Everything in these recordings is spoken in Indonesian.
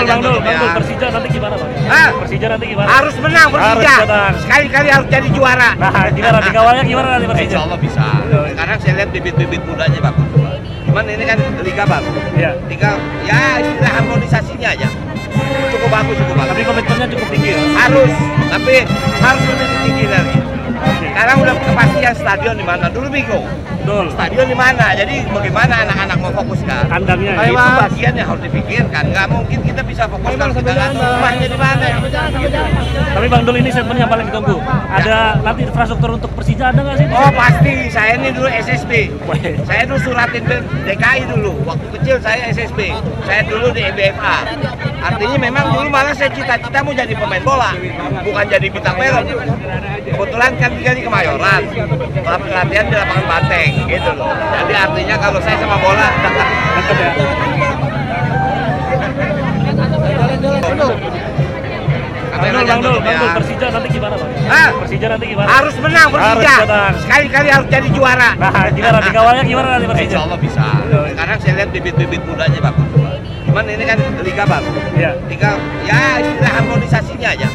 Bang Dul, Persija nanti gimana Bang? Persija nanti gimana? Harus menang Persija. Sekali-kali harus jadi juara. Nah, gimana dikawalnya gimana nanti Persija? Insya Allah bisa. Sekarang saya lihat bibit-bibit mudanya bagus. Cuman ini kan liga baru. Iya. Liga ya istilah harmonisasinya aja. Cukup bagus. Tapi komitmennya cukup tinggi ya? Harus, tapi harus lebih tinggi lagi. Sekarang udah kepastian stadion di mana. Dulu bingung. Betul. Stadion di mana? Jadi bagaimana anak-anak mau fokuskan? Kandangnya. Itu bagian yang harus dipikirkan. Nggak mungkin kita bisa fokus kalau kita nggak tahu rumahnya di mana. Tapi Bang Dul ini statement yang paling ditunggu. Ada nanti infrastruktur untuk Persija ada nggak sih? Oh pasti. Saya ini dulu SSB. Saya dulu suratin DKI dulu. Waktu kecil saya SSB. Saya dulu di EBFA. Artinya memang dulu malah saya cita-cita mau jadi pemain bola, bukan jadi bintang film. Kebetulan kan tinggal di Kemayoran, latihan di lapangan Banteng, gitu loh. Jadi artinya kalau saya sama bola dekat ya. Bang Dul, Persija nanti gimana Bang? Persija nanti gimana? Harus menang Persija. Sekali-kali harus jadi juara. Nah, gimana dikawalnya gimana nanti Persija? Insya Allah bisa. Sekarang saya lihat bibit-bibit mudanya bagus. Cuman ini kan liga baru. Iya. Liga ya istilah harmonisasinya aja.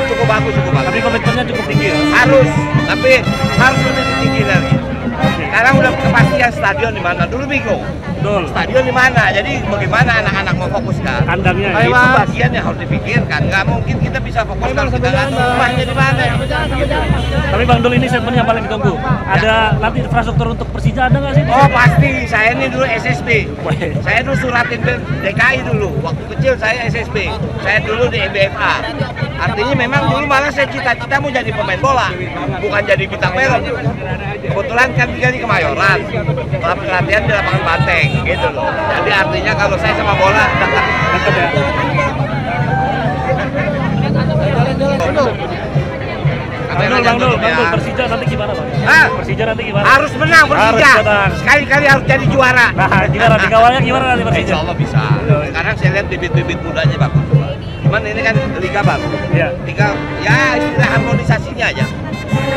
Cukup bagus. Tapi komitmennya cukup tinggi ya? Harus, tapi harus lebih tinggi lagi. Sekarang udah kepastian stadion di mana. Dulu bingung. Betul. Stadion di mana? Jadi bagaimana anak-anak mau fokuskan? Kandangnya. Itu bagian yang harus dipikirkan. Nggak mungkin kita bisa fokus kalau kita nggak tahu rumahnya di mana. Tapi Bang Dul ini statement yang paling ditunggu. Ada nanti infrastruktur untuk Persija ada nggak sih? Oh pasti. Saya ini dulu SSB. Saya dulu suratin DKI dulu. Waktu kecil saya SSB. Saya dulu di EBFA. Artinya memang dulu malah saya cita-cita mau jadi pemain bola, bukan jadi bintang film. Kebetulan kan tinggal di Kemayoran, latihan di lapangan Banteng, gitu loh. Jadi artinya kalau saya sama bola dekat ya. Bang Dul, Persija nanti gimana Bang? Persija nanti gimana? Harus menang Persija. Sekali-kali harus jadi juara. Nah, gimana dikawalnya gimana nanti Persija? Insya Allah bisa. Sekarang saya lihat bibit-bibit mudanya bagus. Cuman ini kan liga baru. Iya. Liga ya istilah harmonisasinya aja.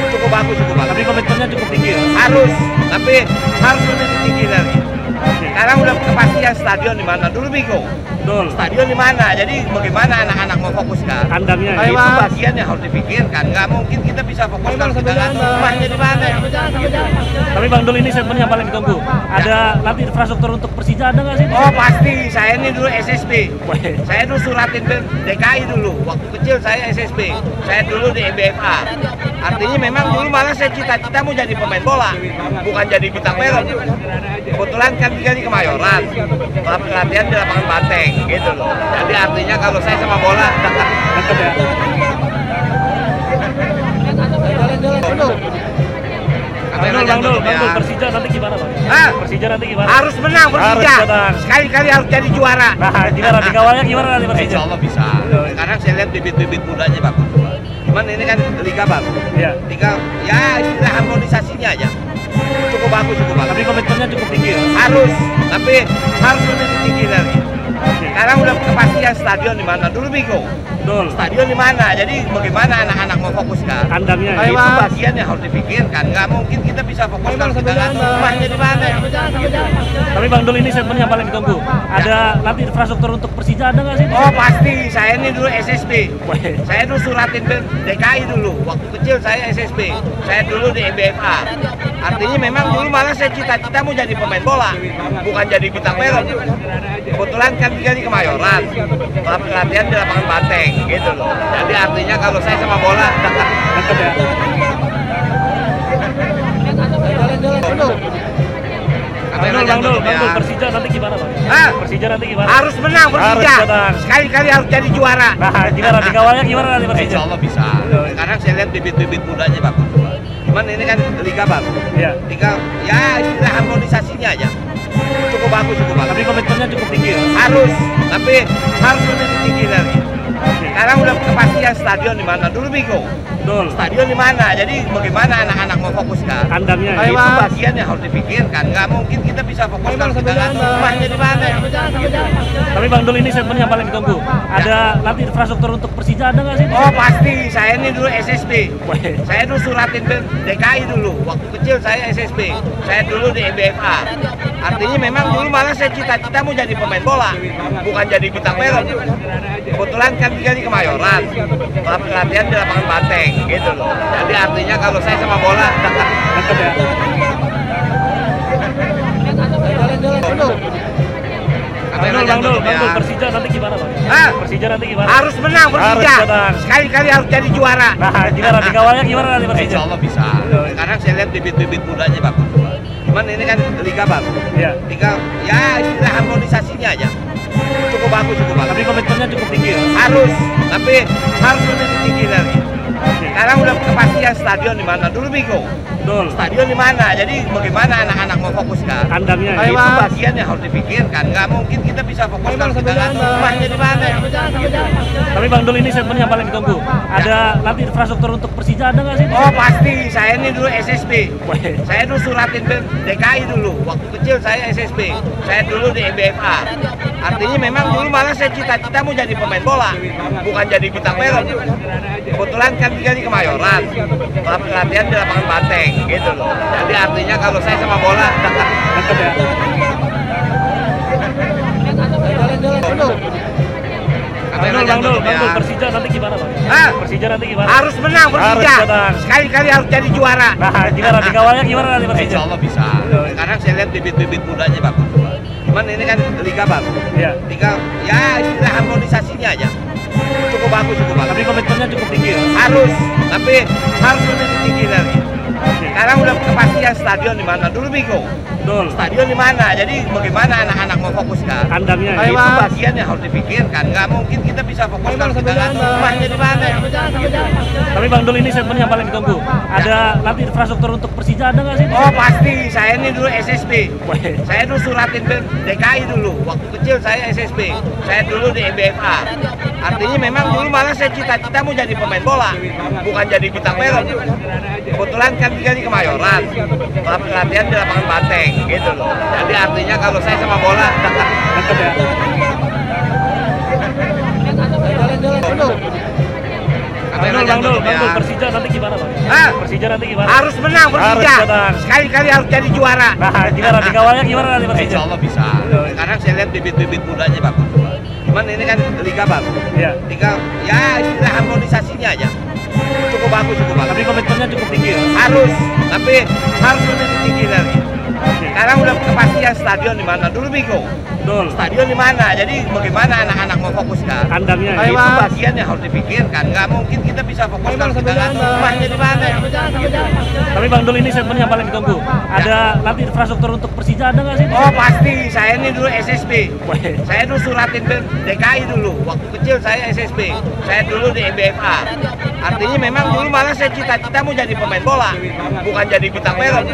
Cukup bagus. Tapi komitmennya cukup tinggi ya? Harus, tapi harus lebih tinggi lagi. Sekarang udah kepastian stadion di mana. Dulu bingung. Betul. Stadion di mana? Jadi bagaimana anak-anak mau fokuskan? Kandangnya. Itu bagian yang harus dipikirkan. Nggak mungkin kita bisa fokus kalau kita nggak tahu rumahnya di mana. Tapi Bang Dul ini statement yang paling ditunggu. Ada nanti infrastruktur untuk Persija ada nggak sih? Oh pasti. Saya ini dulu SSB. Saya dulu suratin DKI dulu. Waktu kecil saya SSB. Saya dulu di EBFA. Artinya memang dulu malah saya cita-cita mau jadi pemain bola, bukan jadi bintang film. Kebetulan kan tinggal di Kemayoran, latihan di lapangan Banteng, gitu loh. Jadi artinya kalau saya sama bola dekat ya. Bang Dul, Persija nanti gimana Bang? Persija nanti gimana? Harus menang Persija. Sekali-kali harus jadi juara. Nah, gimana dikawalnya gimana nanti Persija? Insya Allah bisa. Sekarang saya lihat bibit-bibit mudanya bagus. Cuman ini kan liga baru. Iya. Liga ya istilah harmonisasinya aja. Cukup bagus. Tapi komitmennya cukup tinggi ya? Harus, tapi harus lebih tinggi lagi. Sekarang udah kepastian stadion di mana. Dulu bingung. Betul. Stadion di mana? Jadi bagaimana anak-anak mau fokuskan? Kandangnya. Itu bagian yang harus dipikirkan. Nggak mungkin kita bisa fokus kalau kita nggak tahu rumahnya di mana. Tapi Bang Dul ini statement yang paling ditunggu. Ada nanti infrastruktur untuk Persija ada nggak sih? Oh pasti. Saya ini dulu SSB. Saya dulu suratin DKI dulu. Waktu kecil saya SSB. Saya dulu di EBFA. Artinya memang dulu malah saya cita-cita mau jadi pemain bola, bukan jadi bintang film. Kebetulan kan tinggal di Kemayoran, latihan di lapangan Banteng, gitu loh. Jadi artinya kalau saya sama bola dekat ya. Bang Dul, Persija nanti gimana Bang? Persija nanti gimana? Harus menang Persija. Sekali-kali harus jadi juara. Nah, gimana dikawalnya gimana nanti Persija? Insya Allah bisa. Sekarang saya lihat bibit-bibit mudanya bagus. Cuman ini kan liga baru. Iya. Liga ya istilah harmonisasinya aja. Cukup bagus. Tapi komitmennya cukup tinggi ya? Harus, tapi harus lebih tinggi lagi. Sekarang udah kepastian stadion di mana. Dulu bingung. Betul. Stadion di mana? Jadi bagaimana anak-anak mau fokuskan? Kandangnya. Itu bagian yang harus dipikirkan. Nggak mungkin kita bisa fokus kalau kita nggak tahu rumahnya di mana. Tapi Bang Dul ini statement yang paling ditunggu. ada nanti infrastruktur untuk Persija ada nggak sih? Oh pasti, saya ini dulu SSB. Weh. Saya dulu suratin DKI dulu. Waktu kecil saya SSB. Saya dulu di MBFA. Artinya memang dulu malah saya cita-cita mau jadi pemain bola, bukan jadi bintang film. Kebetulan kan tinggal di Kemayoran, latihan di lapangan Banteng, gitu loh. Jadi artinya kalau saya sama bola dekat ya. Bang Dul, Persija nanti gimana Bang? Hah? Persija nanti gimana? Harus menang Persija. Harus menang. Sekali-kali harus jadi juara. Nah, gimana dikawalnya gimana nanti Persija? Insya Allah bisa. Sekarang saya lihat bibit-bibit mudanya bagus. Cuman ini kan liga baru. Iya. Liga ya istilah harmonisasinya aja. Cukup bagus, cukup bagus. Tapi komitmennya cukup tinggi ya? Harus, tapi harus lebih tinggi lagi. Sekarang udah kepastian stadion di mana. Dulu bingung. Betul. Stadion di mana? Jadi bagaimana anak-anak mau fokuskan? Kandangnya. Itu bagian yang harus dipikirkan. Nggak mungkin kita bisa fokus kalau kita nggak tahu rumahnya di mana. Tapi Bang Dul ini statement yang paling ditunggu. Ada nanti infrastruktur untuk Persija ada nggak sih? Oh pasti, saya ini dulu SSB. Weh. Saya dulu suratin DKI dulu. Waktu kecil saya SSB. Saya dulu di MBFA. Artinya memang dulu malah saya cita-cita mau jadi pemain bola, bukan jadi bintang film. Kebetulan kan tinggal di Kemayoran, latihan di lapangan Banteng, gitu loh. Jadi artinya kalau saya sama bola dekat ya. Bang Dul, Persija nanti gimana Bang? Hah? Persija nanti gimana? Harus menang Persija. Harus menang. Sekali-kali harus jadi juara. Nah, gimana dikawalnya gimana nanti Persija? Insya Allah bisa. Sekarang saya lihat bibit-bibit mudanya bagus. Cuman ini kan liga baru. Iya. Liga ya istilah harmonisasinya aja. Cukup bagus, cukup bagus. Tapi komitmennya cukup tinggi ya? Harus, tapi harus lebih tinggi lagi. Sekarang udah kepastian stadion di mana. Dulu bingung. Betul. Stadion di mana? Jadi bagaimana anak-anak mau fokuskan? Kandangnya. Itu bagian yang harus dipikirkan. Nggak mungkin kita bisa fokus kalau kita nggak tahu rumahnya di mana. Tapi Bang Dul ini statement yang paling ditunggu. Ada nanti infrastruktur untuk Persija ada nggak sih? Oh pasti, saya ini dulu SSB. Weh. Saya dulu suratin DKI dulu. Waktu kecil saya SSB. Saya dulu di MBFA. Artinya memang dulu malah saya cita-cita mau jadi pemain bola, bukan jadi bintang film. Kebetulan kan tinggal di Kemayoran, latihan di lapangan Banteng, gitu loh. Jadi artinya kalau saya sama bola dekat ya. Bang Dul, Persija nanti gimana Bang? Hah? Persija nanti gimana? Harus menang Persija. Harus menang. Sekali-kali harus jadi juara. Nah, gimana dikawalnya gimana nanti Persija? Insya Allah bisa. Sekarang saya lihat bibit-bibit mudanya bagus. Cuman ini kan liga baru. Iya. Liga ya istilah harmonisasinya aja. Cukup bagus, cukup bagus. Tapi komitmennya cukup tinggi ya? Harus, tapi harus lebih tinggi lagi. Sekarang udah kepastian stadion di mana. Dulu bingung. Betul. Stadion di mana? Jadi bagaimana anak-anak mau fokuskan? Kandangnya. Itu bagian yang harus dipikirkan. Nggak mungkin kita bisa fokus kalau kita nggak tahu rumahnya di mana. Tapi Bang Dul ini statement yang paling ditunggu. Ada nanti infrastruktur untuk Persija ada nggak sih? Oh pasti, saya ini dulu SSB. Weh. Saya dulu suratin DKI dulu. Waktu kecil saya SSB. Saya dulu di MBFA. Artinya memang dulu malah saya cita-cita mau jadi pemain bola, bukan jadi bintang film.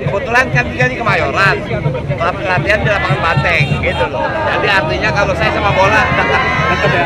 Kebetulan kan tinggal di Kemayoran, latihan di lapangan Banteng, gitu loh. Jadi artinya kalau saya sama bola dekat ya.